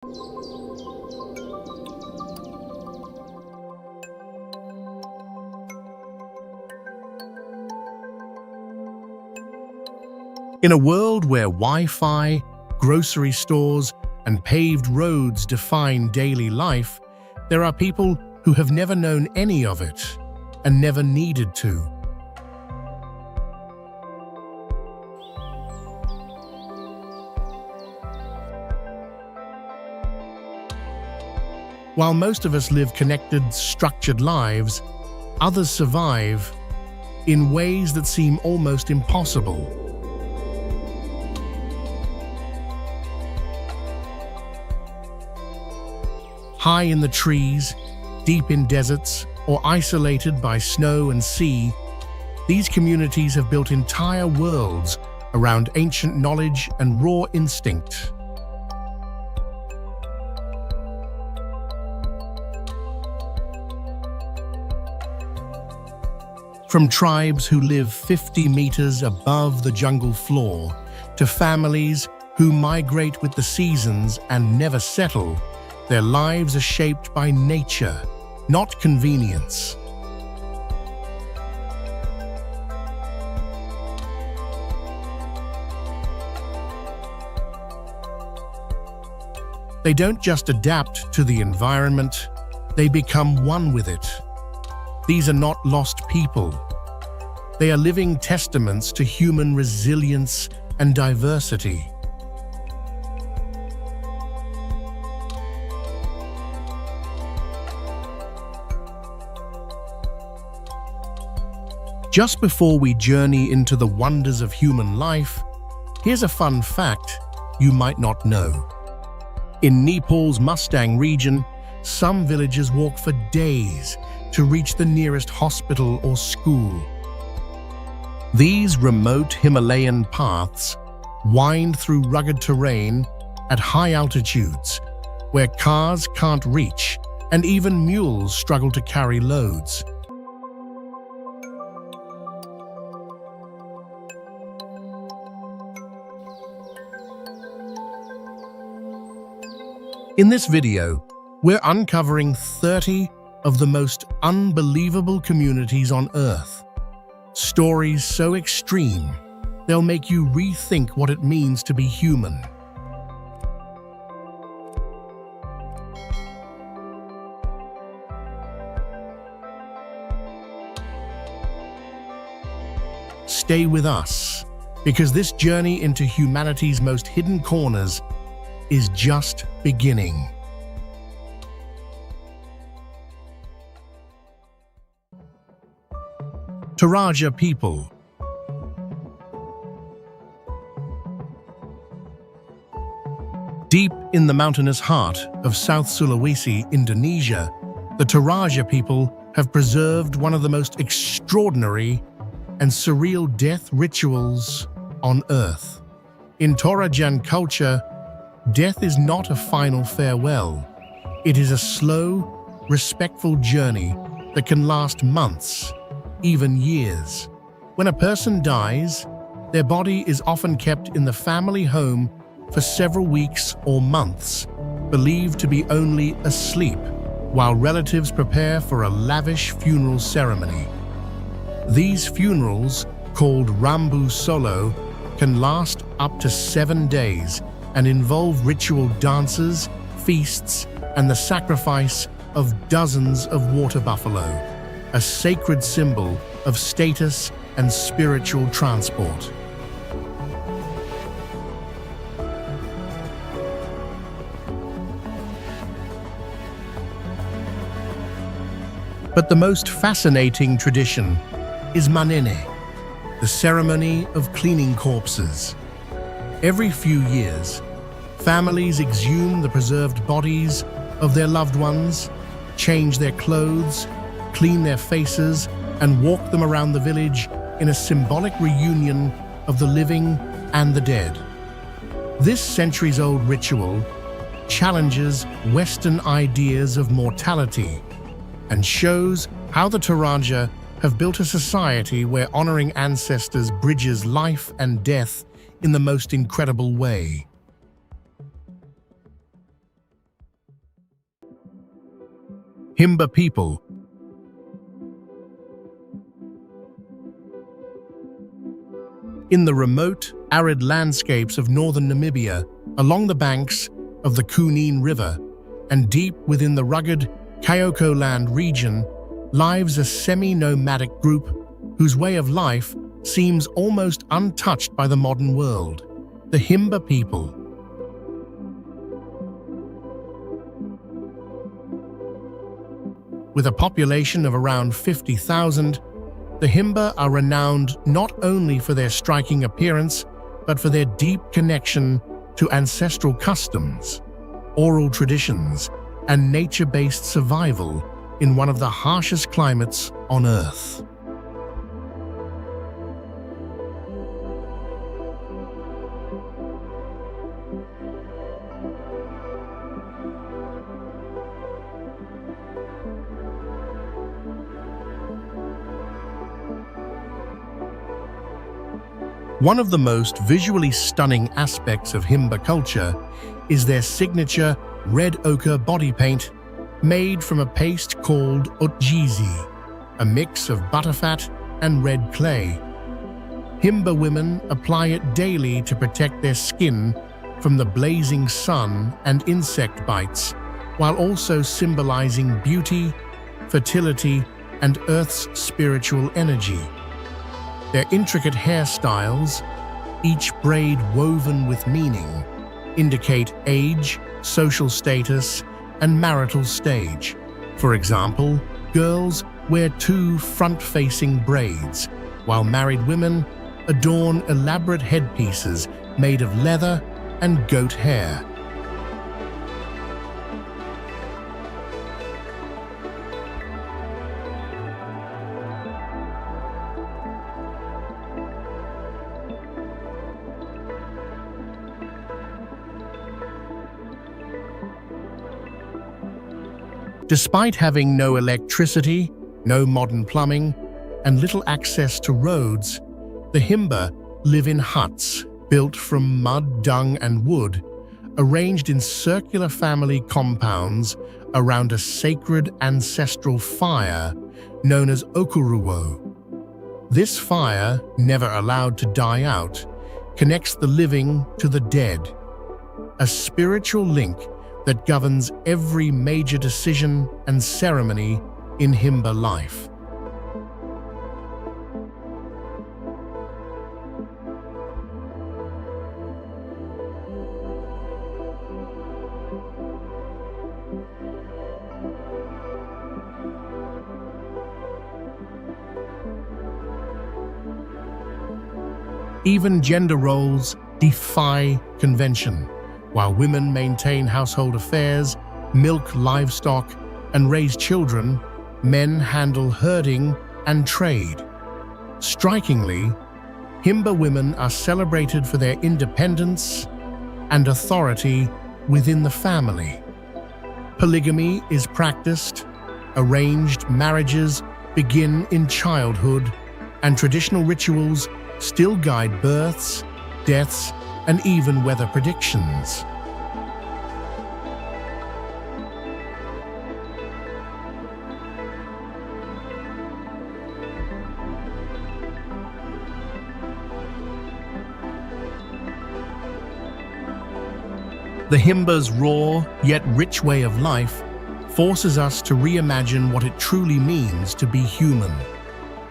In a world where Wi-Fi, grocery stores, and paved roads define daily life, there are people who have never known any of it and never needed to. While most of us live connected, structured lives, others survive in ways that seem almost impossible. High in the trees, deep in deserts, or isolated by snow and sea, these communities have built entire worlds around ancient knowledge and raw instinct. From tribes who live 50 meters above the jungle floor, to families who migrate with the seasons and never settle, their lives are shaped by nature, not convenience. They don't just adapt to the environment, they become one with it. These are not lost people. They are living testaments to human resilience and diversity. Just before we journey into the wonders of human life, here's a fun fact you might not know. In Nepal's Mustang region, some villagers walk for days to reach the nearest hospital or school. These remote Himalayan paths wind through rugged terrain at high altitudes, where cars can't reach and even mules struggle to carry loads. In this video, we're uncovering 30 of the most unbelievable communities on Earth. Stories so extreme, they'll make you rethink what it means to be human. Stay with us, because this journey into humanity's most hidden corners is just beginning. Toraja people. Deep in the mountainous heart of South Sulawesi, Indonesia, the Toraja people have preserved one of the most extraordinary and surreal death rituals on Earth. In Torajan culture, death is not a final farewell. It is a slow, respectful journey that can last months, even years. When a person dies, their body is often kept in the family home for several weeks or months, believed to be only asleep, while relatives prepare for a lavish funeral ceremony. These funerals, called Rambu Solo, can last up to 7 days and involve ritual dances, feasts, and the sacrifice of dozens of water buffalo, a sacred symbol of status and spiritual transport. But the most fascinating tradition is Manene, the ceremony of cleaning corpses. Every few years, families exhume the preserved bodies of their loved ones, change their clothes, clean their faces, and walk them around the village in a symbolic reunion of the living and the dead. This centuries-old ritual challenges Western ideas of mortality and shows how the Toraja have built a society where honoring ancestors bridges life and death in the most incredible way. Himba people. In the remote, arid landscapes of northern Namibia, along the banks of the Kunene River, and deep within the rugged Kyoko Land region, lives a semi-nomadic group whose way of life seems almost untouched by the modern world, the Himba people. With a population of around 50,000, the Himba are renowned not only for their striking appearance, but for their deep connection to ancestral customs, oral traditions, and nature-based survival in one of the harshest climates on Earth. One of the most visually stunning aspects of Himba culture is their signature red ochre body paint made from a paste called otjizi, a mix of butterfat and red clay. Himba women apply it daily to protect their skin from the blazing sun and insect bites, while also symbolizing beauty, fertility, and Earth's spiritual energy. Their intricate hairstyles, each braid woven with meaning, indicate age, social status, and marital stage. For example, girls wear 2 front-facing braids, while married women adorn elaborate headpieces made of leather and goat hair. Despite having no electricity, no modern plumbing, and little access to roads, the Himba live in huts built from mud, dung, and wood, arranged in circular family compounds around a sacred ancestral fire known as okuruwo. This fire, never allowed to die out, connects the living to the dead, a spiritual link that governs every major decision and ceremony in Himba life. Even gender roles defy convention. While women maintain household affairs, milk livestock, and raise children, men handle herding and trade. Strikingly, Himba women are celebrated for their independence and authority within the family. Polygamy is practiced, arranged marriages begin in childhood, and traditional rituals still guide births, deaths, and even weather predictions. The Himba's raw yet rich way of life forces us to reimagine what it truly means to be human,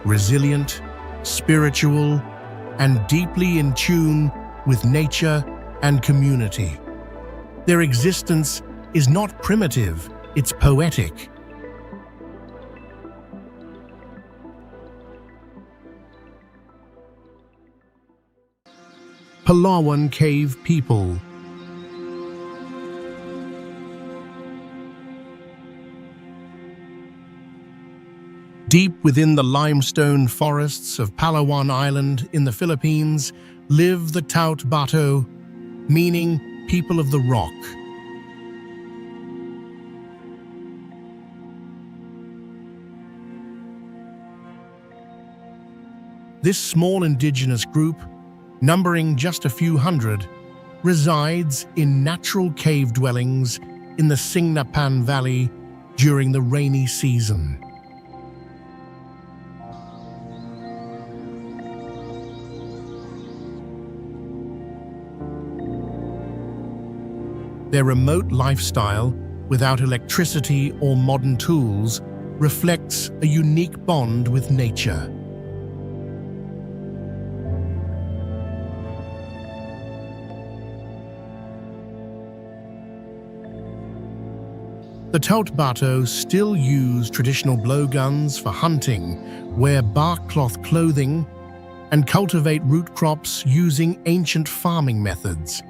resilient, spiritual, and deeply in tune with nature and community. Their existence is not primitive, it's poetic. Palawan Cave People. Deep within the limestone forests of Palawan Island in the Philippines live the Taut Bato, meaning people of the rock. This small indigenous group, numbering just a few hundred, resides in natural cave dwellings in the Singnapan Valley during the rainy season. Their remote lifestyle, without electricity or modern tools, reflects a unique bond with nature. The Tautbato still use traditional blowguns for hunting, wear bark cloth clothing, and cultivate root crops using ancient farming methods.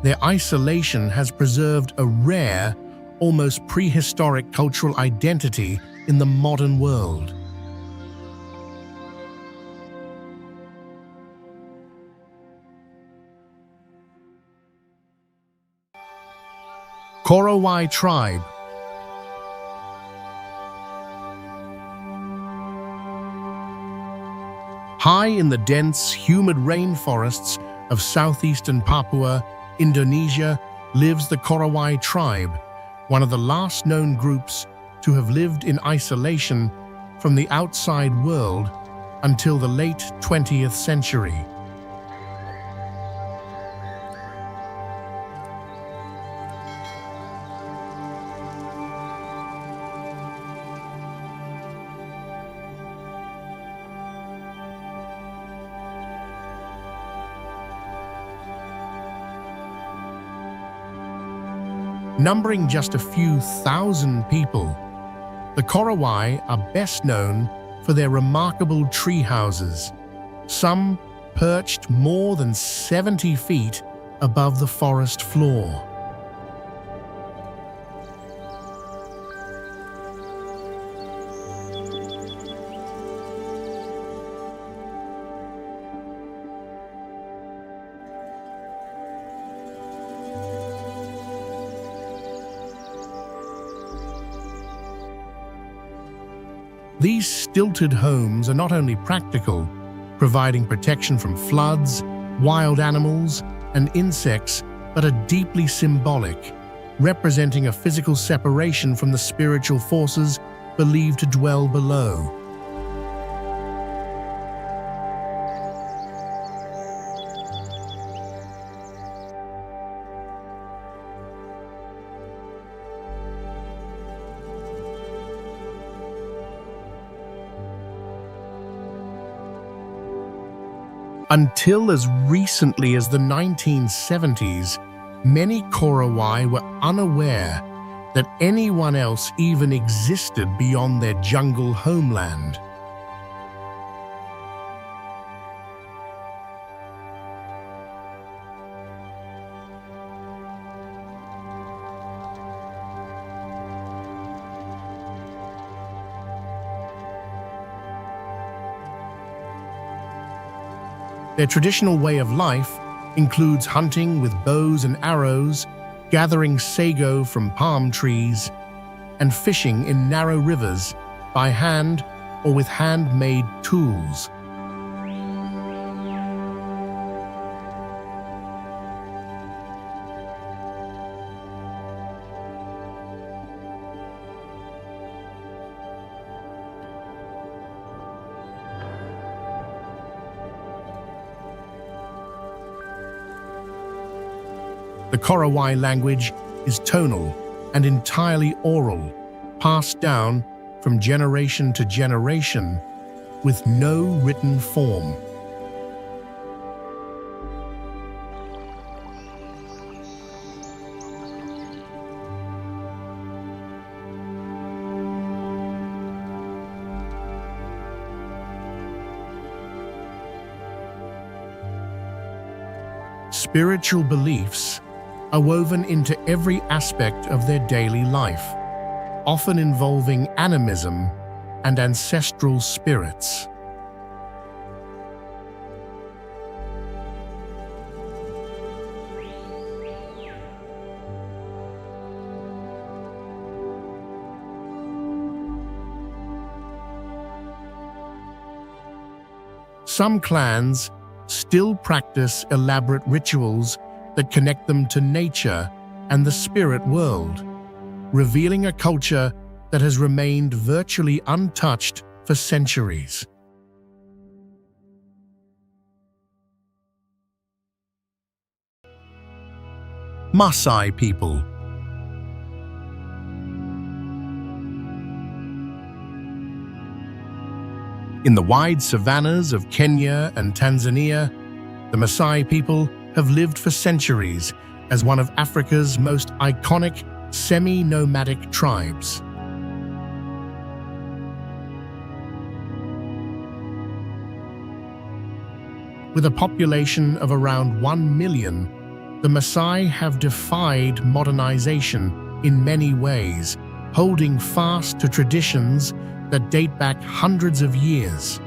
Their isolation has preserved a rare, almost prehistoric cultural identity in the modern world. Korowai tribe. High in the dense, humid rainforests of southeastern Papua, Indonesia, lives the Korowai tribe, one of the last known groups to have lived in isolation from the outside world until the late 20th century. Numbering just a few thousand people, the Korowai are best known for their remarkable tree houses, some perched more than 70 feet above the forest floor. These stilted homes are not only practical, providing protection from floods, wild animals, and insects, but are deeply symbolic, representing a physical separation from the spiritual forces believed to dwell below. Until as recently as the 1970s, many Korowai were unaware that anyone else even existed beyond their jungle homeland. Their traditional way of life includes hunting with bows and arrows, gathering sago from palm trees, and fishing in narrow rivers by hand or with handmade tools. The Korowai language is tonal and entirely oral, passed down from generation to generation with no written form. Spiritual beliefs are woven into every aspect of their daily life, often involving animism and ancestral spirits. Some clans still practice elaborate rituals that connect them to nature and the spirit world, revealing a culture that has remained virtually untouched for centuries. Maasai people. In the wide savannas of Kenya and Tanzania, the Maasai people have lived for centuries as one of Africa's most iconic semi-nomadic tribes. With a population of around 1 million, the Maasai have defied modernization in many ways, holding fast to traditions that date back hundreds of years.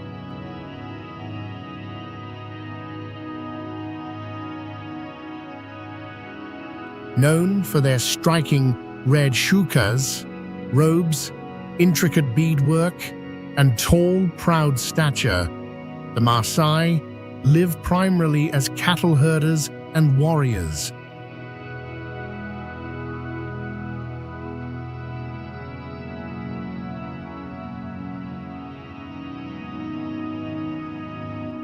Known for their striking red shukas, robes, intricate beadwork, and tall, proud stature, the Maasai live primarily as cattle herders and warriors.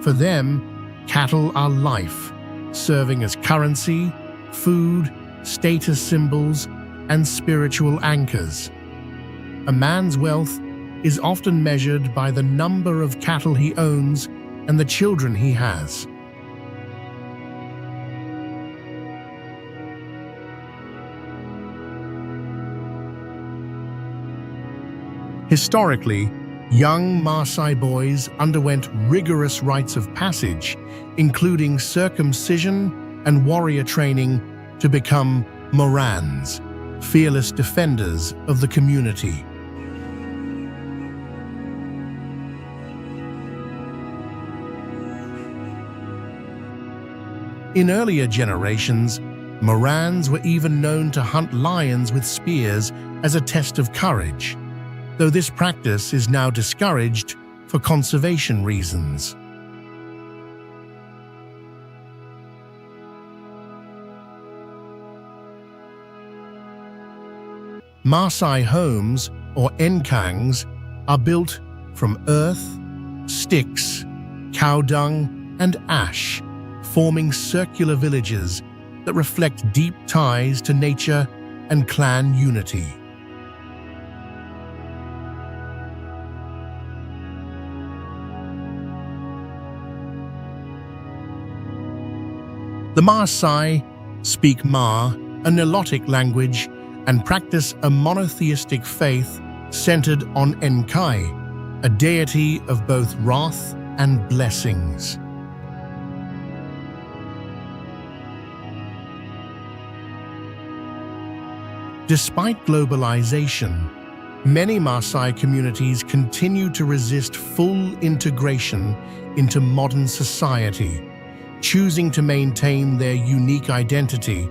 For them, cattle are life, serving as currency, food, status symbols, and spiritual anchors. A man's wealth is often measured by the number of cattle he owns and the children he has. Historically, young Maasai boys underwent rigorous rites of passage, including circumcision and warrior training, to become Morans, fearless defenders of the community. In earlier generations, Morans were even known to hunt lions with spears as a test of courage, though this practice is now discouraged for conservation reasons. Maasai homes, or enkangs, are built from earth, sticks, cow dung, and ash, forming circular villages that reflect deep ties to nature and clan unity. The Maasai speak Ma, a Nilotic language, and practice a monotheistic faith centered on Enkai, a deity of both wrath and blessings. Despite globalization, many Maasai communities continue to resist full integration into modern society, choosing to maintain their unique identity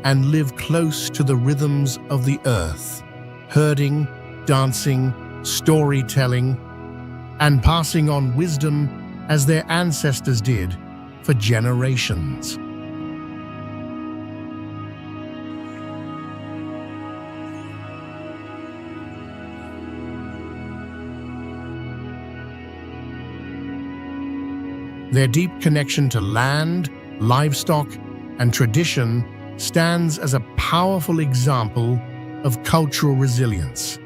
and live close to the rhythms of the earth, herding, dancing, storytelling, and passing on wisdom as their ancestors did for generations. Their deep connection to land, livestock, and tradition stands as a powerful example of cultural resilience.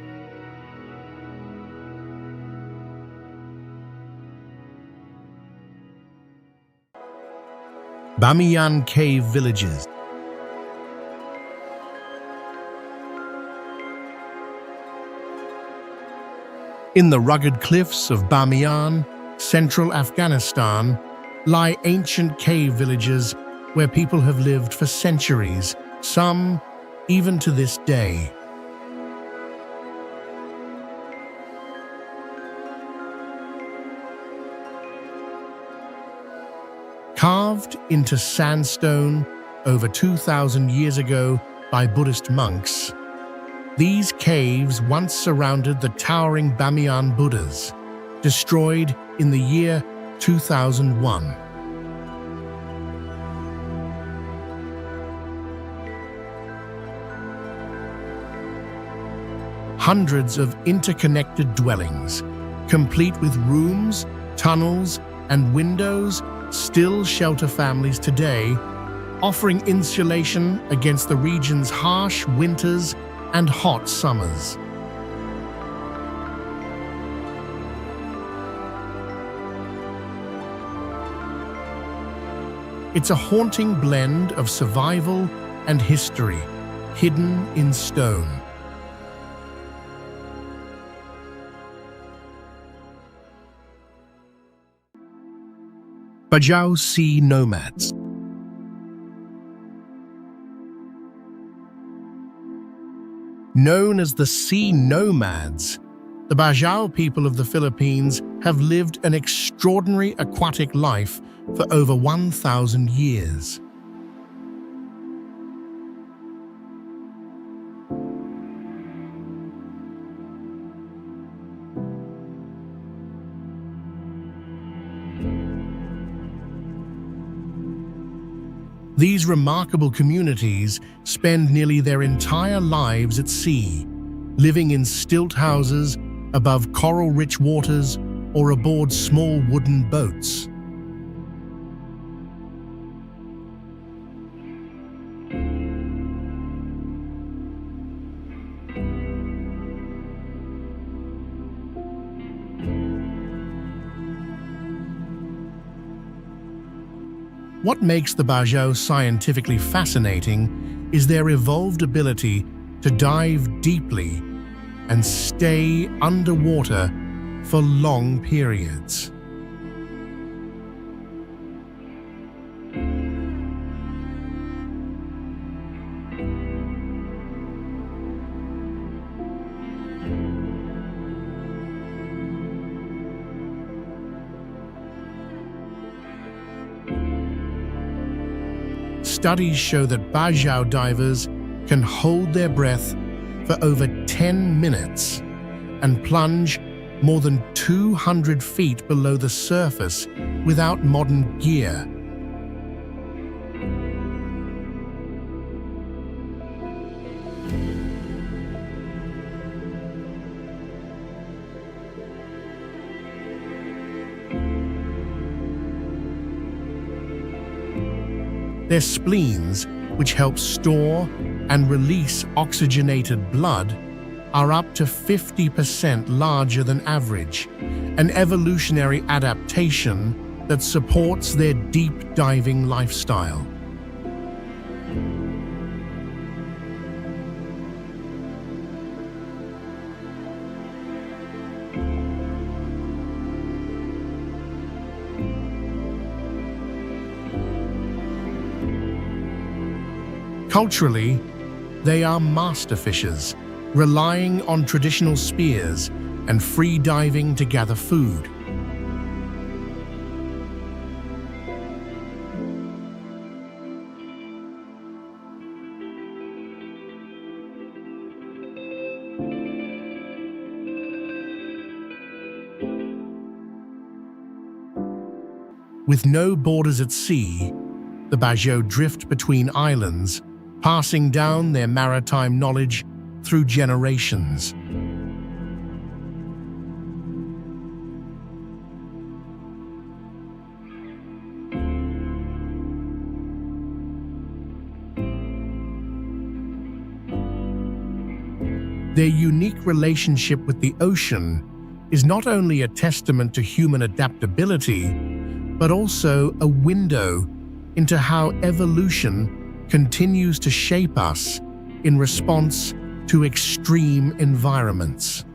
Bamiyan cave villages. In the rugged cliffs of Bamiyan, central Afghanistan, lie ancient cave villages where people have lived for centuries, some even to this day. Carved into sandstone over 2,000 years ago by Buddhist monks, these caves once surrounded the towering Bamiyan Buddhas, destroyed in the year 2001. hundreds of interconnected dwellings, complete with rooms, tunnels, and windows, still shelter families today, offering insulation against the region's harsh winters and hot summers. It's a haunting blend of survival and history, hidden in stone. Bajau Sea nomads. Known as the sea nomads, the Bajau people of the Philippines have lived an extraordinary aquatic life for over 1,000 years. These remarkable communities spend nearly their entire lives at sea, living in stilt houses, above coral-rich waters, or aboard small wooden boats. What makes the Bajau scientifically fascinating is their evolved ability to dive deeply and stay underwater for long periods. Studies show that Bajau divers can hold their breath for over 10 minutes and plunge more than 200 feet below the surface without modern gear. Their spleens, which help store and release oxygenated blood, are up to 50% larger than average, an evolutionary adaptation that supports their deep diving lifestyle. Culturally, they are master fishers, relying on traditional spears and free diving to gather food. With no borders at sea, the Bajau drift between islands, passing down their maritime knowledge through generations. Their unique relationship with the ocean is not only a testament to human adaptability, but also a window into how evolution continues to shape us in response to extreme environments.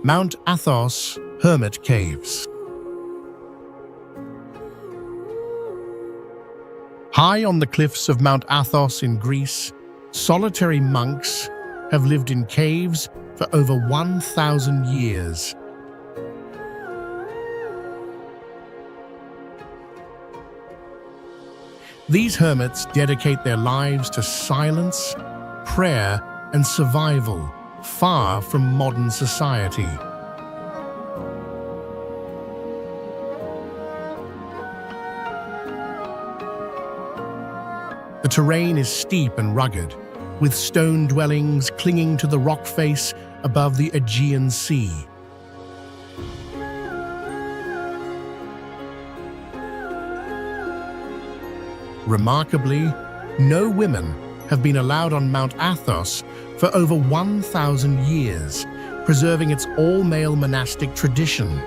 Mount Athos Hermit Caves. High on the cliffs of Mount Athos in Greece, solitary monks have lived in caves for over 1,000 years. These hermits dedicate their lives to silence, prayer, and survival, far from modern society. terrain is steep and rugged, with stone dwellings clinging to the rock face above the Aegean Sea. Remarkably, no women have been allowed on Mount Athos for over 1,000 years, preserving its all-male monastic tradition.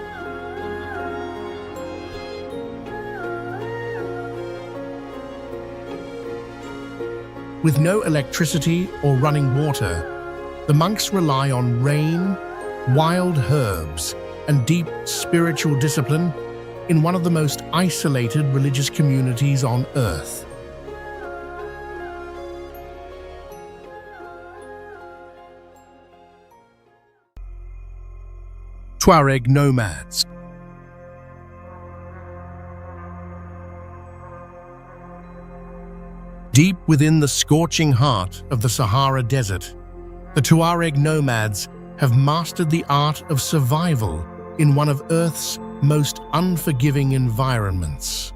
With no electricity or running water, the monks rely on rain, wild herbs, and deep spiritual discipline in one of the most isolated religious communities on Earth. Tuareg nomads. Deep within the scorching heart of the Sahara Desert, the Tuareg nomads have mastered the art of survival in one of Earth's most unforgiving environments.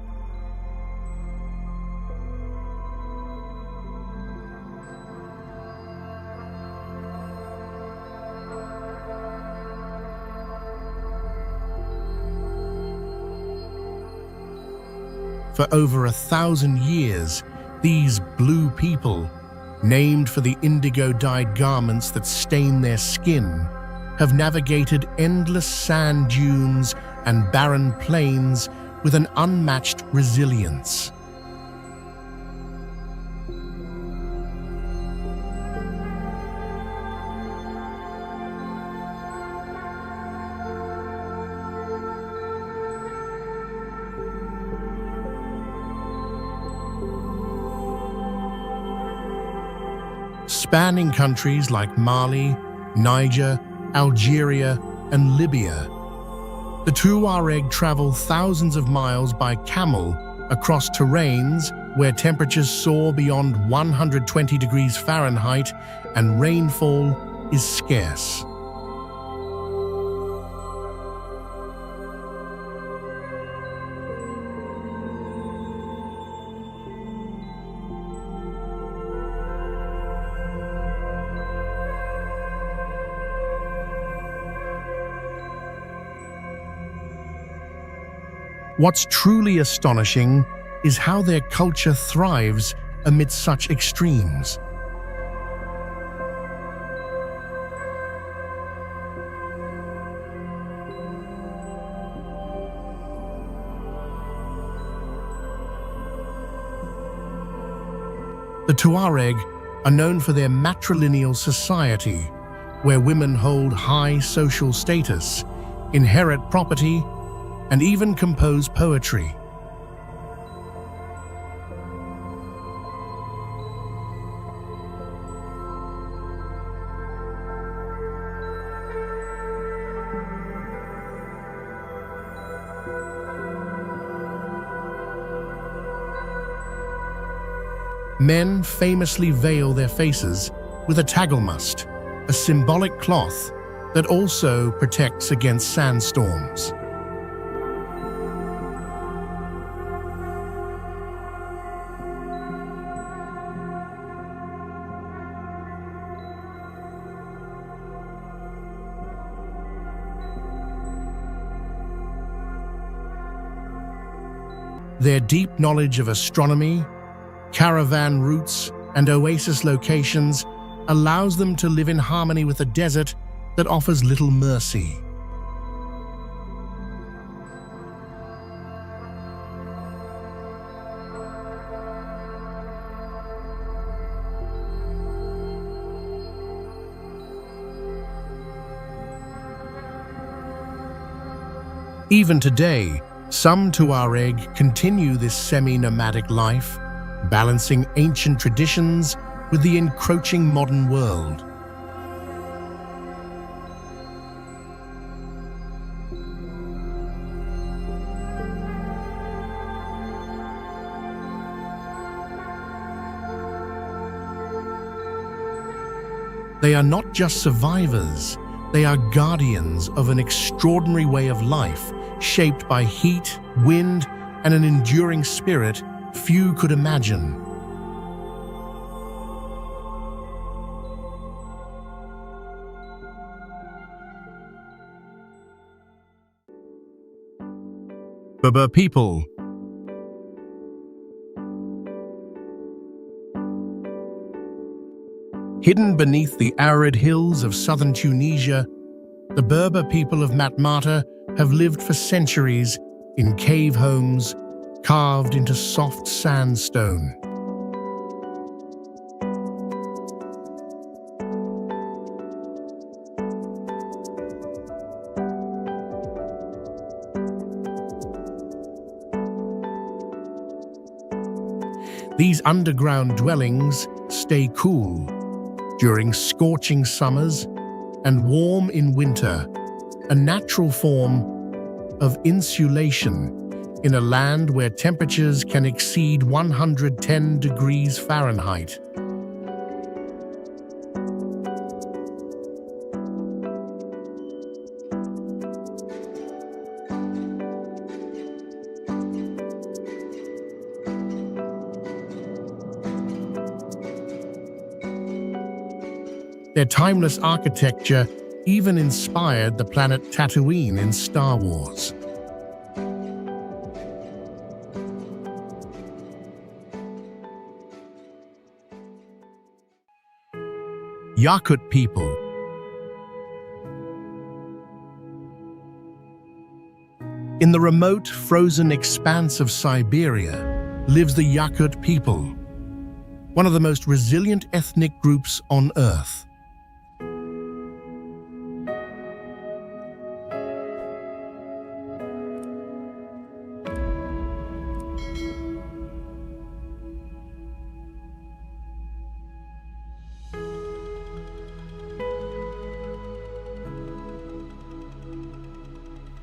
For over 1,000 years, these blue people, named for the indigo-dyed garments that stain their skin, have navigated endless sand dunes and barren plains with an unmatched resilience. Spanning countries like Mali, Niger, Algeria, and Libya, the Tuareg travel thousands of miles by camel across terrains where temperatures soar beyond 120 degrees Fahrenheit and rainfall is scarce. What's truly astonishing is how their culture thrives amidst such extremes. The Tuareg are known for their matrilineal society, where women hold high social status, inherit property, and even compose poetry. Men famously veil their faces with a tagelmust, a symbolic cloth that also protects against sandstorms. Their deep knowledge of astronomy, caravan routes, and oasis locations allows them to live in harmony with a desert that offers little mercy. Even today, some Tuareg continue this semi-nomadic life, balancing ancient traditions with the encroaching modern world. They are not just survivors, they are guardians of an extraordinary way of life, shaped by heat, wind, and an enduring spirit few could imagine. Berber people. Hidden beneath the arid hills of southern Tunisia, the Berber people of Matmata have lived for centuries in cave homes carved into soft sandstone. These underground dwellings stay cool during scorching summers and warm in winter, a natural form of insulation in a land where temperatures can exceed 110 degrees Fahrenheit. Their timeless architecture even inspired the planet Tatooine in Star Wars. Yakut people. In the remote, frozen expanse of Siberia lives the Yakut people, one of the most resilient ethnic groups on Earth.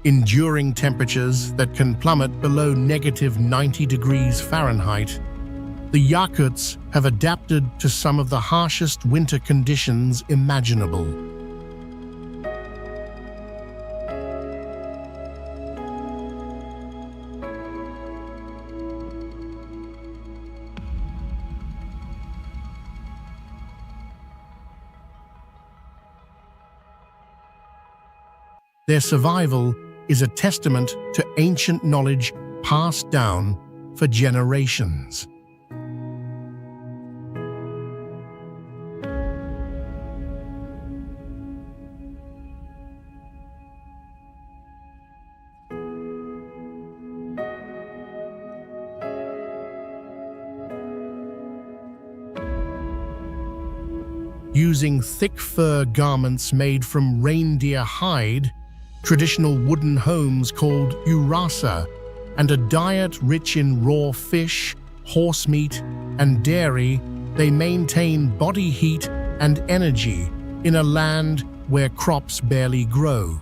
Enduring temperatures that can plummet below -90 degrees Fahrenheit, the Yakuts have adapted to some of the harshest winter conditions imaginable. Their survival is a testament to ancient knowledge passed down for generations. Using thick fur garments made from reindeer hide, traditional wooden homes called urasa, and a diet rich in raw fish, horse meat, and dairy, they maintain body heat and energy in a land where crops barely grow.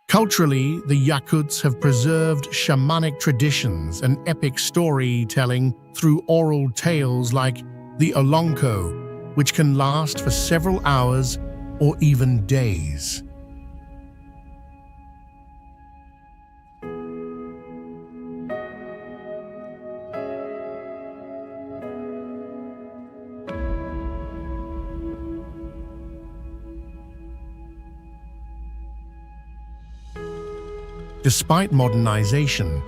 Culturally, the Yakuts have preserved shamanic traditions and epic storytelling through oral tales like the Olonko, which can last for several hours or even days. Despite modernization,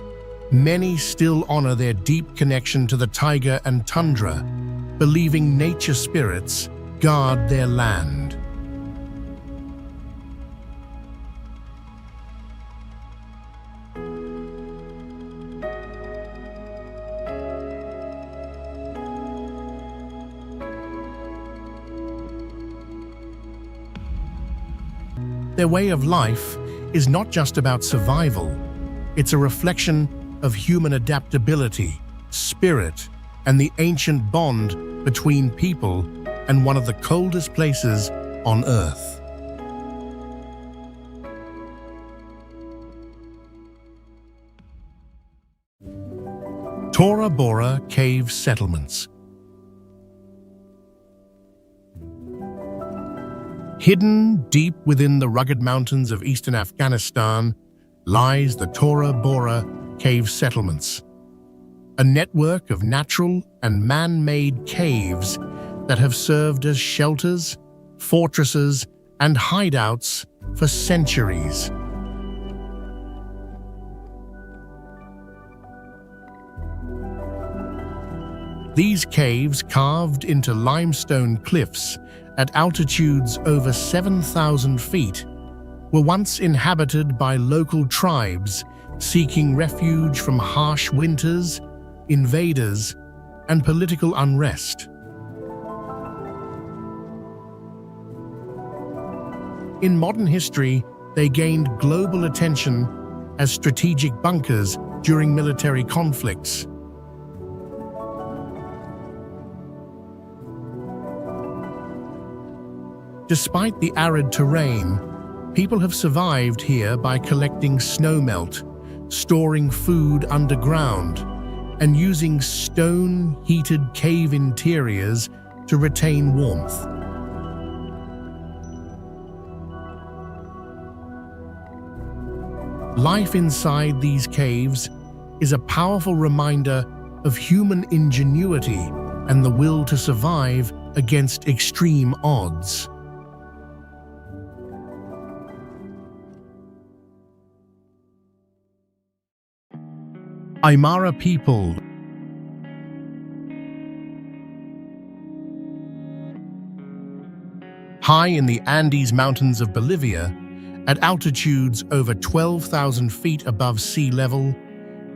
many still honor their deep connection to the taiga and tundra, believing nature spirits guard their land. Their way of life is not just about survival, it's a reflection of human adaptability, spirit, and the ancient bond between people and one of the coldest places on Earth. Tora Bora Cave Settlements. Hidden deep within the rugged mountains of eastern Afghanistan lies the Tora Bora cave settlements, a network of natural and man-made caves that have served as shelters, fortresses, and hideouts for centuries. These caves, carved into limestone cliffs at altitudes over 7,000 feet, were once inhabited by local tribes seeking refuge from harsh winters, invaders, and political unrest. In modern history, they gained global attention as strategic bunkers during military conflicts. Despite the arid terrain, people have survived here by collecting snowmelt, storing food underground, and using stone-heated cave interiors to retain warmth. Life inside these caves is a powerful reminder of human ingenuity and the will to survive against extreme odds. Aymara people. High in the Andes Mountains of Bolivia, at altitudes over 12,000 feet above sea level,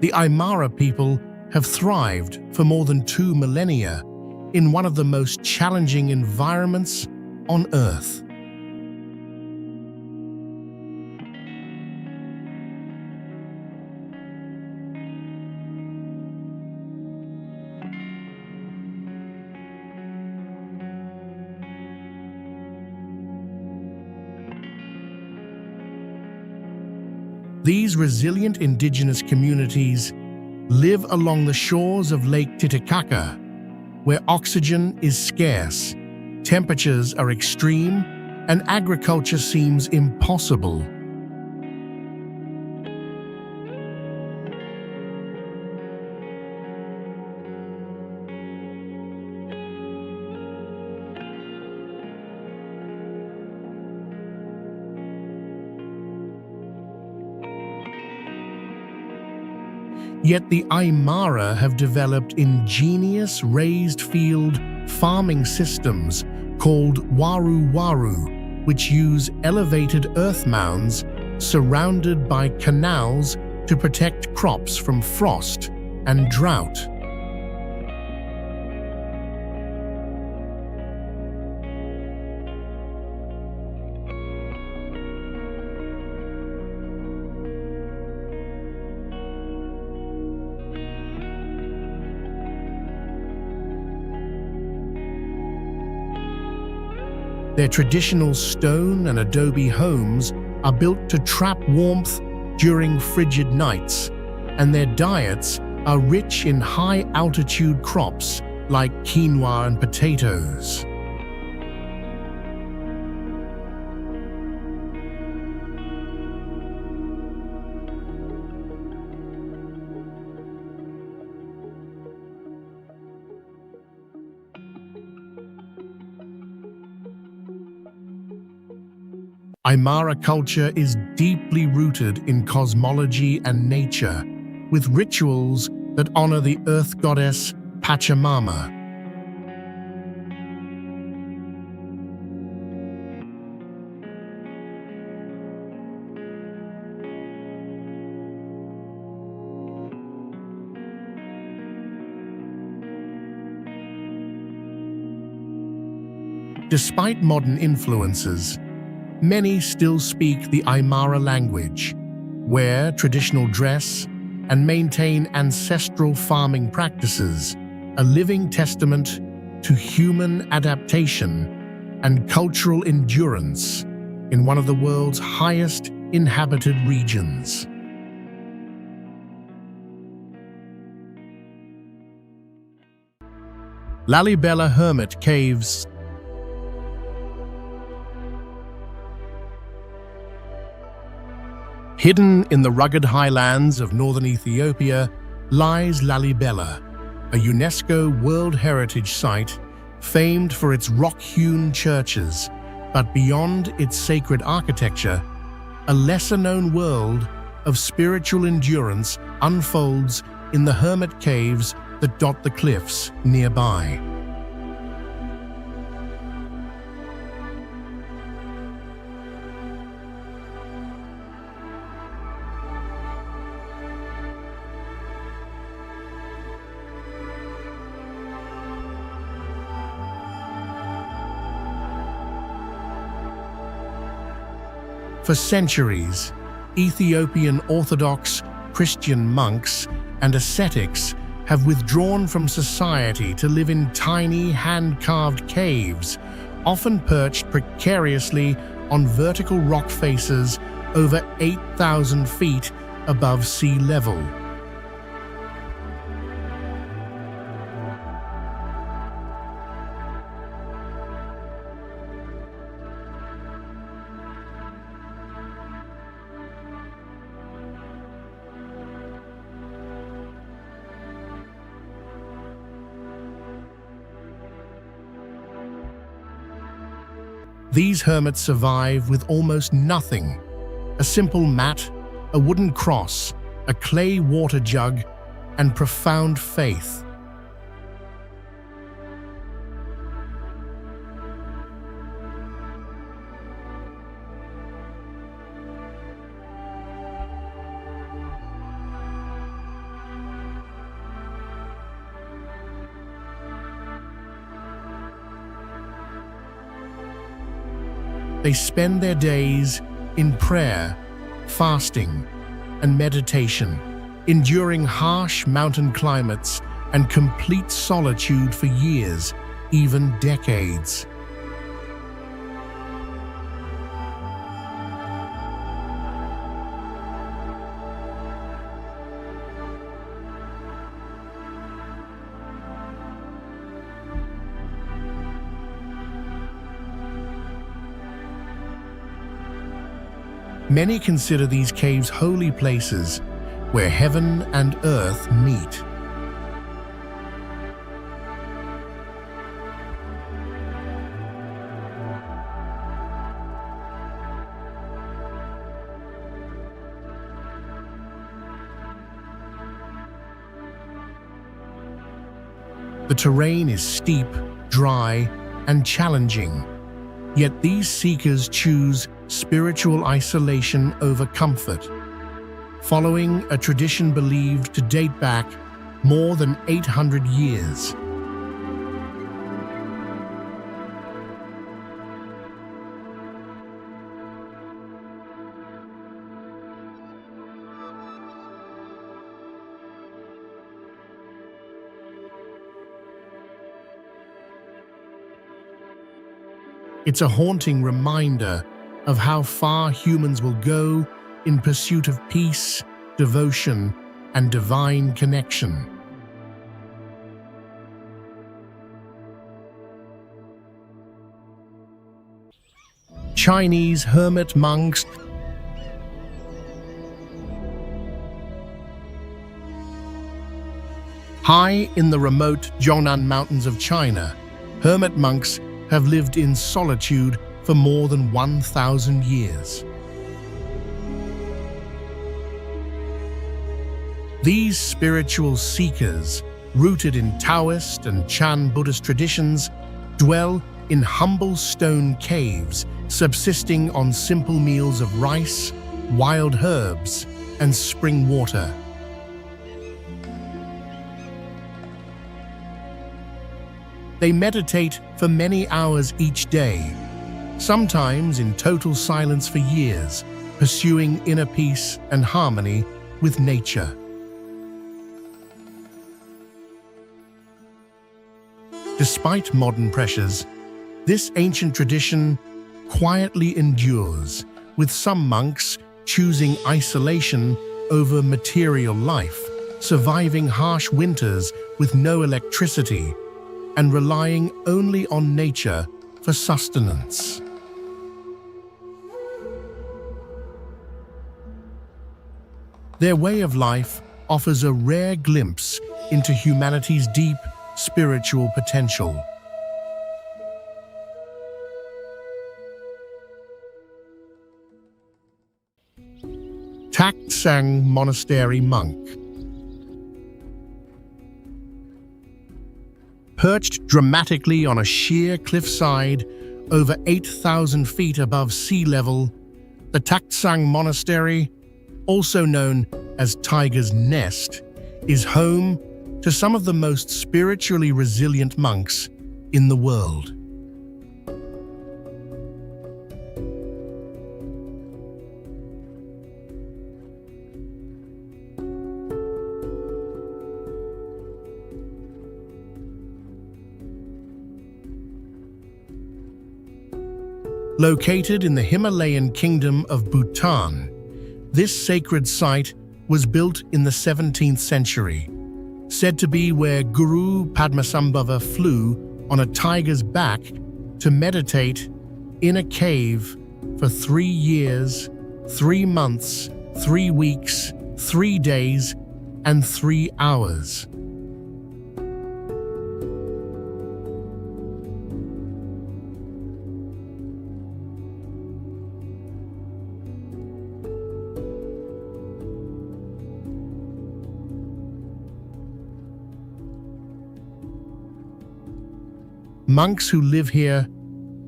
the Aymara people have thrived for more than 2 millennia in one of the most challenging environments on Earth. These resilient indigenous communities live along the shores of Lake Titicaca, where oxygen is scarce, temperatures are extreme, and agriculture seems impossible. Yet the Aymara have developed ingenious raised field farming systems called waru-waru, which use elevated earth mounds surrounded by canals to protect crops from frost and drought. Their traditional stone and adobe homes are built to trap warmth during frigid nights, and their diets are rich in high-altitude crops like quinoa and potatoes. Aymara culture is deeply rooted in cosmology and nature, with rituals that honor the earth goddess Pachamama. Despite modern influences, many still speak the Aymara language, wear traditional dress, and maintain ancestral farming practices, a living testament to human adaptation and cultural endurance in one of the world's highest inhabited regions. Lalibela Hermit Caves. Hidden in the rugged highlands of northern Ethiopia lies Lalibela, a UNESCO World Heritage Site famed for its rock-hewn churches, but beyond its sacred architecture, a lesser-known world of spiritual endurance unfolds in the hermit caves that dot the cliffs nearby. For centuries, Ethiopian Orthodox Christian monks and ascetics have withdrawn from society to live in tiny hand-carved caves, often perched precariously on vertical rock faces over 8,000 feet above sea level. These hermits survive with almost nothing: a simple mat, a wooden cross, a clay water jug, and profound faith. They spend their days in prayer, fasting, and meditation, enduring harsh mountain climates and complete solitude for years, even decades. Many consider these caves holy places where heaven and earth meet. The terrain is steep, dry, and challenging, yet these seekers choose spiritual isolation over comfort, following a tradition believed to date back more than 800 years. It's a haunting reminder of how far humans will go in pursuit of peace, devotion, and divine connection. Chinese hermit monks high in the remote Zhonan Mountains of China, hermit monks have lived in solitude for more than 1,000 years. These spiritual seekers, rooted in Taoist and Chan Buddhist traditions, dwell in humble stone caves, subsisting on simple meals of rice, wild herbs, and spring water. They meditate for many hours each day, sometimes in total silence for years, pursuing inner peace and harmony with nature. Despite modern pressures, this ancient tradition quietly endures, with some monks choosing isolation over material life, surviving harsh winters with no electricity, and relying only on nature for sustenance. Their way of life offers a rare glimpse into humanity's deep spiritual potential. Taksang Monastery Monk. Perched dramatically on a sheer cliffside over 8,000 feet above sea level, the Taksang Monastery, also known as Tiger's Nest, is home to some of the most spiritually resilient monks in the world. Located in the Himalayan kingdom of Bhutan, this sacred site was built in the 17th century, said to be where Guru Padmasambhava flew on a tiger's back to meditate in a cave for 3 years, 3 months, 3 weeks, 3 days, and 3 hours. Monks who live here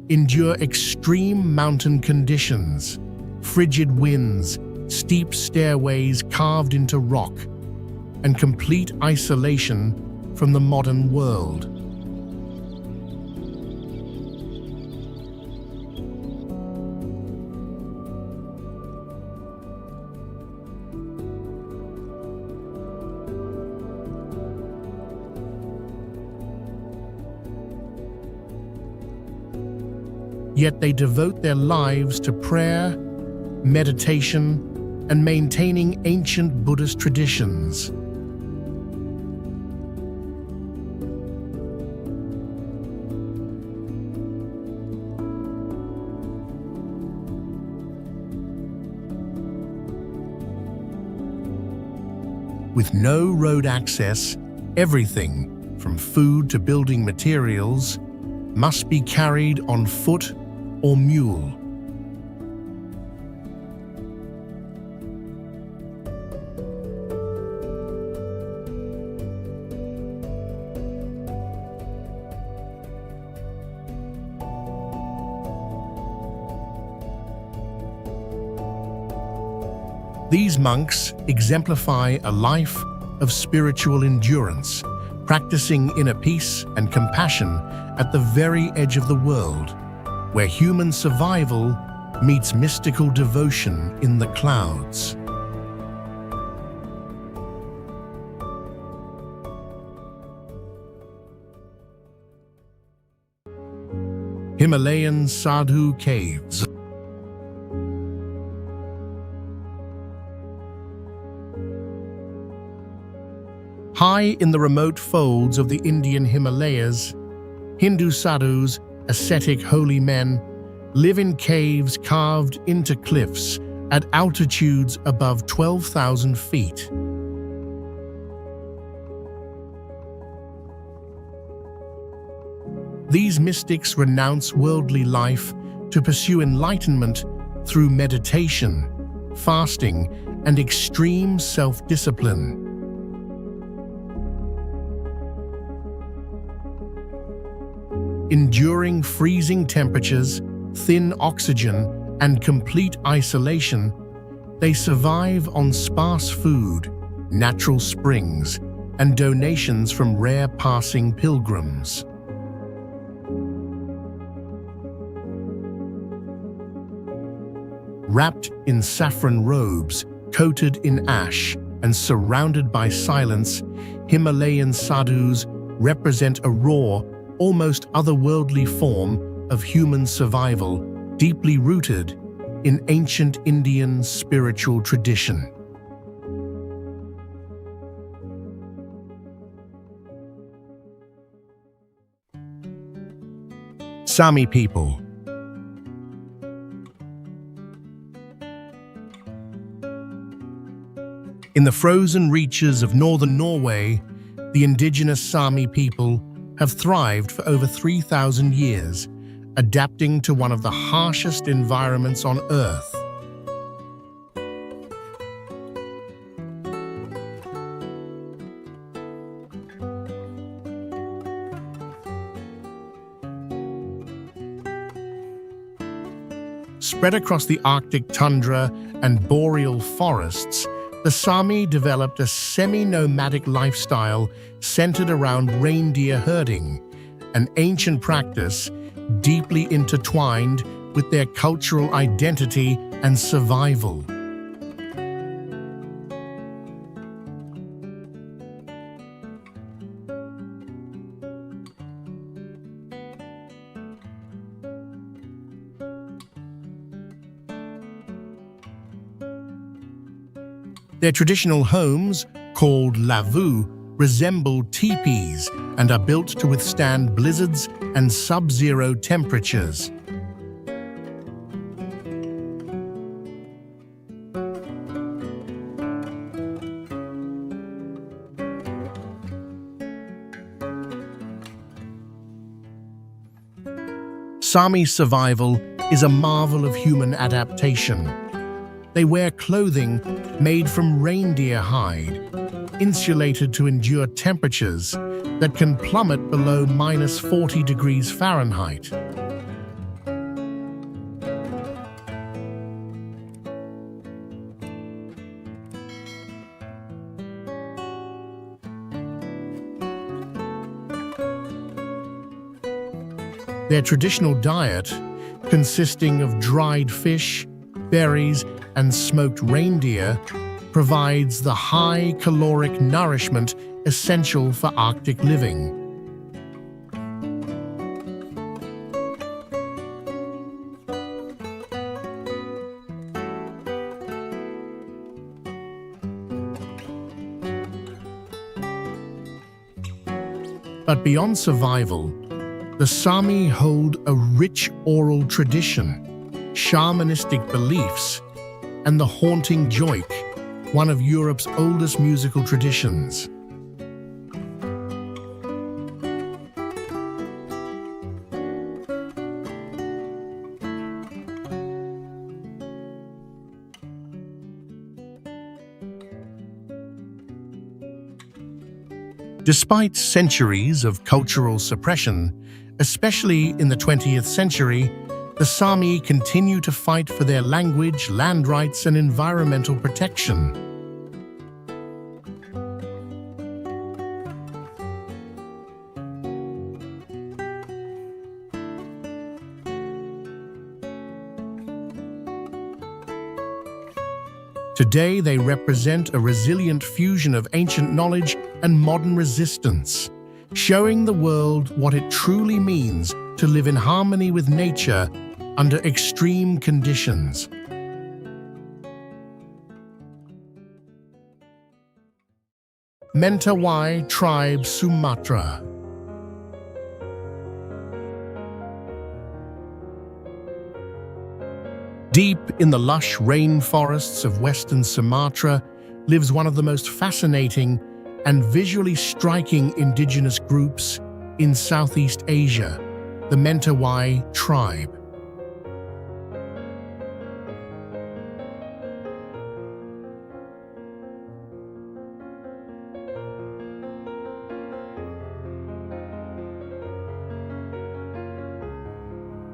endure extreme mountain conditions, frigid winds, steep stairways carved into rock, and complete isolation from the modern world. Yet they devote their lives to prayer, meditation, and maintaining ancient Buddhist traditions. With no road access, everything, from food to building materials, must be carried on foot or mule. These monks exemplify a life of spiritual endurance, practicing inner peace and compassion at the very edge of the world, where human survival meets mystical devotion in the clouds. Himalayan Sadhu Caves. High in the remote folds of the Indian Himalayas, Hindu sadhus, ascetic holy men, live in caves carved into cliffs at altitudes above 12,000 feet. These mystics renounce worldly life to pursue enlightenment through meditation, fasting, and extreme self-discipline. Enduring freezing temperatures, thin oxygen, and complete isolation, they survive on sparse food, natural springs, and donations from rare passing pilgrims. Wrapped in saffron robes, coated in ash, and surrounded by silence, Himalayan sadhus represent a raw, almost otherworldly form of human survival, deeply rooted in ancient Indian spiritual tradition. Sami people. In the frozen reaches of northern Norway, the indigenous Sami people have thrived for over 3,000 years, adapting to one of the harshest environments on Earth. Spread across the Arctic tundra and boreal forests, the Sami developed a semi-nomadic lifestyle centered around reindeer herding, an ancient practice deeply intertwined with their cultural identity and survival. Their traditional homes, called lavu, resemble teepees and are built to withstand blizzards and sub-zero temperatures. Sami survival is a marvel of human adaptation. They wear clothing made from reindeer hide, insulated to endure temperatures that can plummet below -40 degrees Fahrenheit. Their traditional diet, consisting of dried fish, berries, and smoked reindeer, provides the high caloric nourishment essential for Arctic living. But beyond survival, the Sami hold a rich oral tradition, shamanistic beliefs, and the haunting joik, one of Europe's oldest musical traditions. Despite centuries of cultural suppression, especially in the 20th century, the Sami continue to fight for their language, land rights, and environmental protection. Today, they represent a resilient fusion of ancient knowledge and modern resistance, showing the world what it truly means to live in harmony with nature under extreme conditions. Mentawai Tribe, Sumatra. Deep in the lush rainforests of western Sumatra lives one of the most fascinating and visually striking indigenous groups in Southeast Asia, the Mentawai tribe.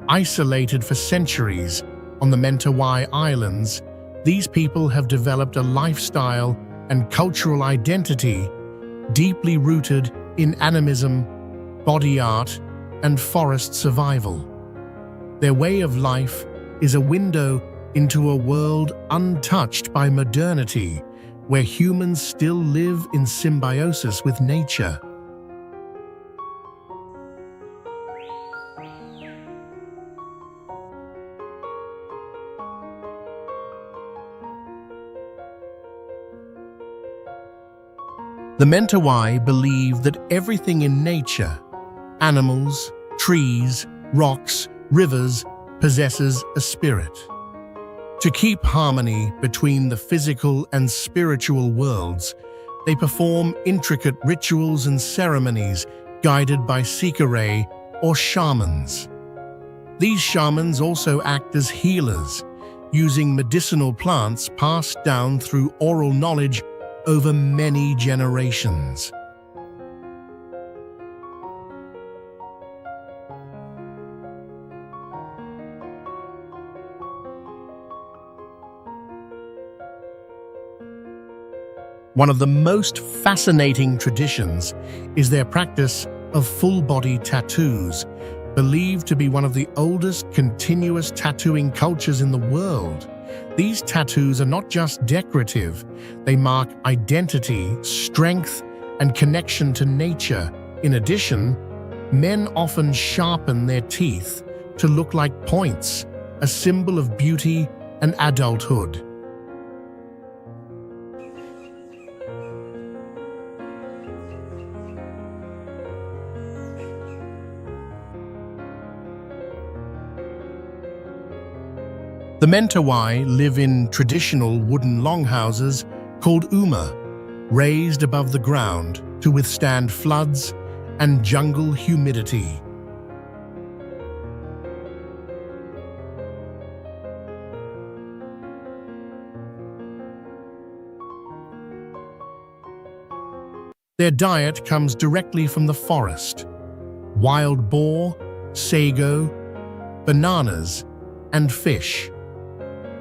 Isolated for centuries on the Mentawai Islands, these people have developed a lifestyle and cultural identity deeply rooted in animism, body art, and forest survival. Their way of life is a window into a world untouched by modernity, where humans still live in symbiosis with nature. The Mentawai believe that everything in nature, animals, trees, rocks, rivers, possesses a spirit. To keep harmony between the physical and spiritual worlds, they perform intricate rituals and ceremonies guided by sikare or shamans. These shamans also act as healers, using medicinal plants passed down through oral knowledge over many generations. One of the most fascinating traditions is their practice of full-body tattoos, believed to be one of the oldest continuous tattooing cultures in the world. These tattoos are not just decorative, they mark identity, strength, and connection to nature. In addition, men often sharpen their teeth to look like points, a symbol of beauty and adulthood. The Mentawai live in traditional wooden longhouses called uma, raised above the ground to withstand floods and jungle humidity. Their diet comes directly from the forest: wild boar, sago, bananas, and fish.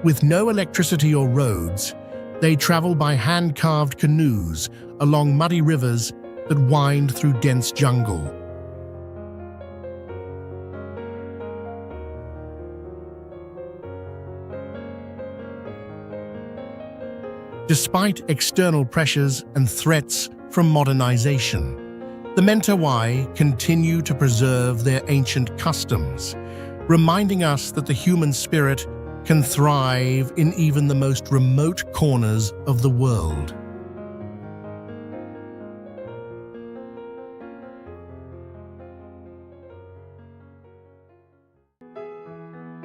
With no electricity or roads, they travel by hand-carved canoes along muddy rivers that wind through dense jungle. Despite external pressures and threats from modernization, the Mentawai continue to preserve their ancient customs, reminding us that the human spirit can thrive in even the most remote corners of the world.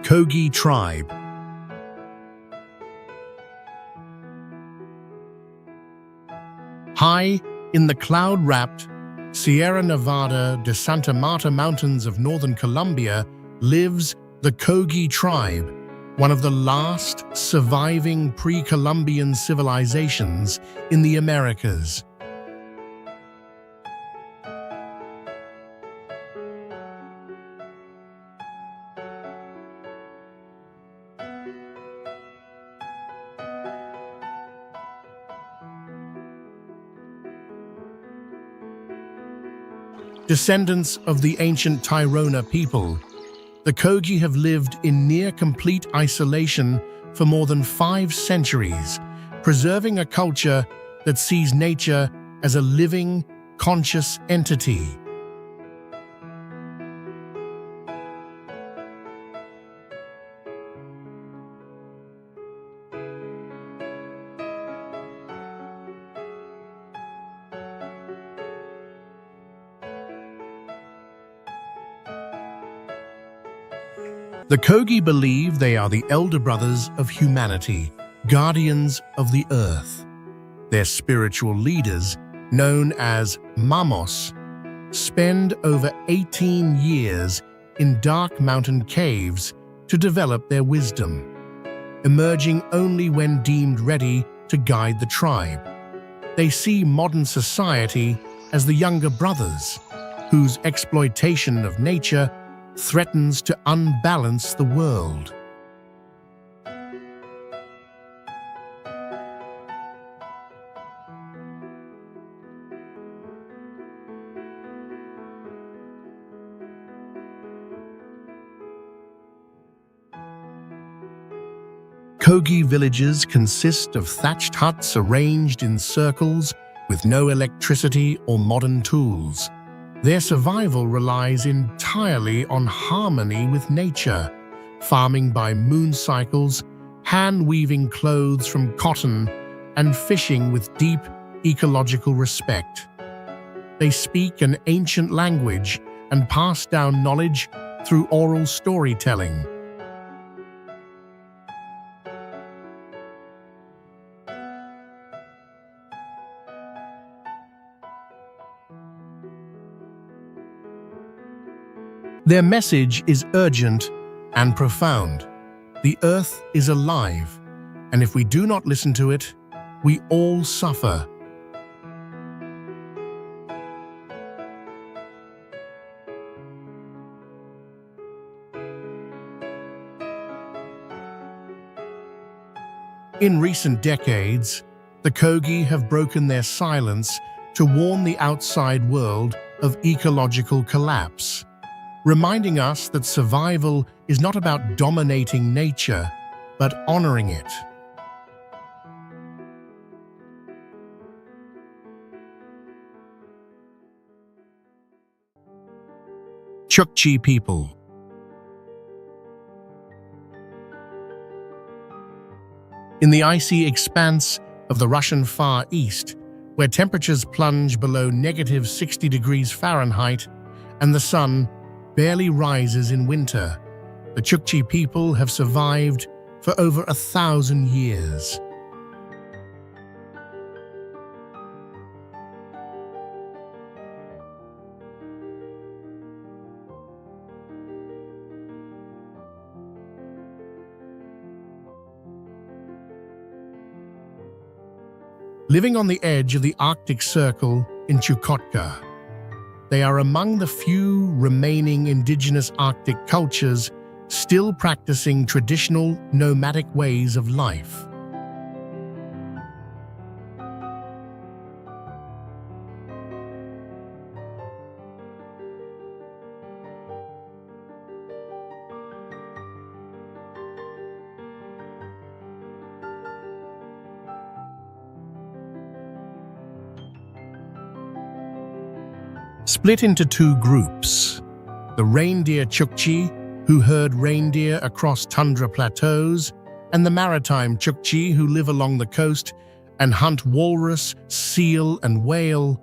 Kogi tribe. High in the cloud-wrapped Sierra Nevada de Santa Marta Mountains of northern Colombia lives the Kogi tribe, one of the last surviving pre-Columbian civilizations in the Americas. Descendants of the ancient Tairona people, the Kogi have lived in near-complete isolation for more than 5 centuries, preserving a culture that sees nature as a living, conscious entity. The Kogi believe they are the elder brothers of humanity, guardians of the earth. Their spiritual leaders, known as Mamos, spend over 18 years in dark mountain caves to develop their wisdom, emerging only when deemed ready to guide the tribe. They see modern society as the younger brothers, whose exploitation of nature threatens to unbalance the world. Kogi villages consist of thatched huts arranged in circles with no electricity or modern tools. Their survival relies entirely on harmony with nature, farming by moon cycles, hand-weaving clothes from cotton, and fishing with deep ecological respect. They speak an ancient language and pass down knowledge through oral storytelling. Their message is urgent and profound. The earth is alive, and if we do not listen to it, we all suffer. In recent decades, the Kogi have broken their silence to warn the outside world of ecological collapse, reminding us that survival is not about dominating nature, but honoring it. Chukchi people. In the icy expanse of the Russian Far East, where temperatures plunge below -60 degrees Fahrenheit and the sun barely rises in winter, the Chukchi people have survived for over 1,000 years. Living on the edge of the Arctic Circle in Chukotka, they are among the few remaining indigenous Arctic cultures still practicing traditional nomadic ways of life. Split into two groups, the reindeer Chukchi, who herd reindeer across tundra plateaus, and the maritime Chukchi, who live along the coast and hunt walrus, seal, and whale.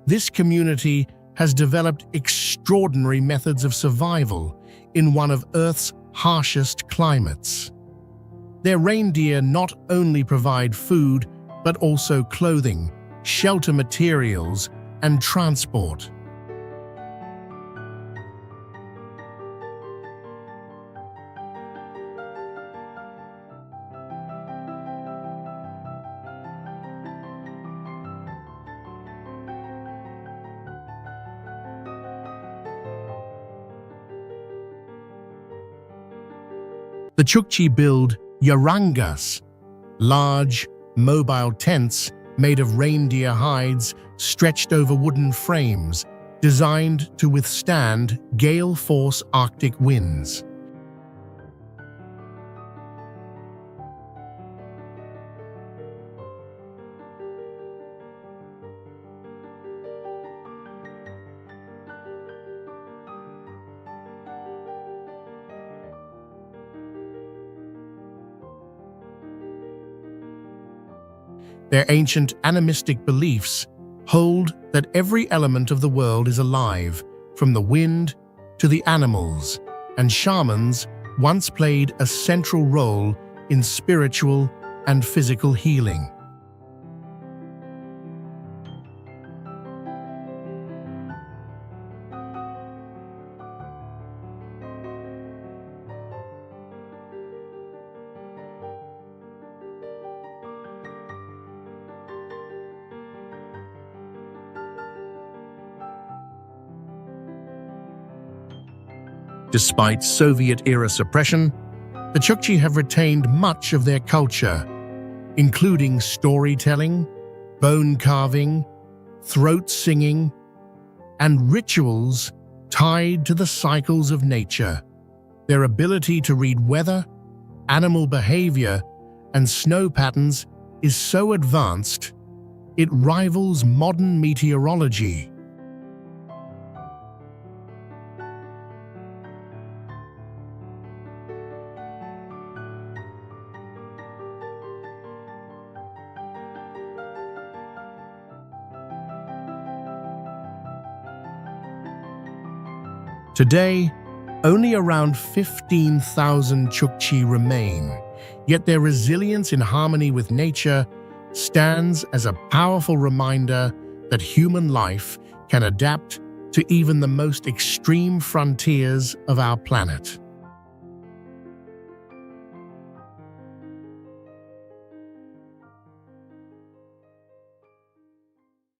This community has developed extraordinary methods of survival in one of Earth's harshest climates. Their reindeer not only provide food, but also clothing, shelter materials, and transport. The Chukchi build yarangas, large, mobile tents made of reindeer hides stretched over wooden frames, designed to withstand gale-force Arctic winds. Their ancient animistic beliefs hold that every element of the world is alive, from the wind to the animals, and shamans once played a central role in spiritual and physical healing. Despite Soviet-era suppression, the Chukchi have retained much of their culture, including storytelling, bone carving, throat singing, and rituals tied to the cycles of nature. Their ability to read weather, animal behavior, and snow patterns is so advanced, it rivals modern meteorology. Today, only around 15,000 Chukchi remain, yet their resilience in harmony with nature stands as a powerful reminder that human life can adapt to even the most extreme frontiers of our planet.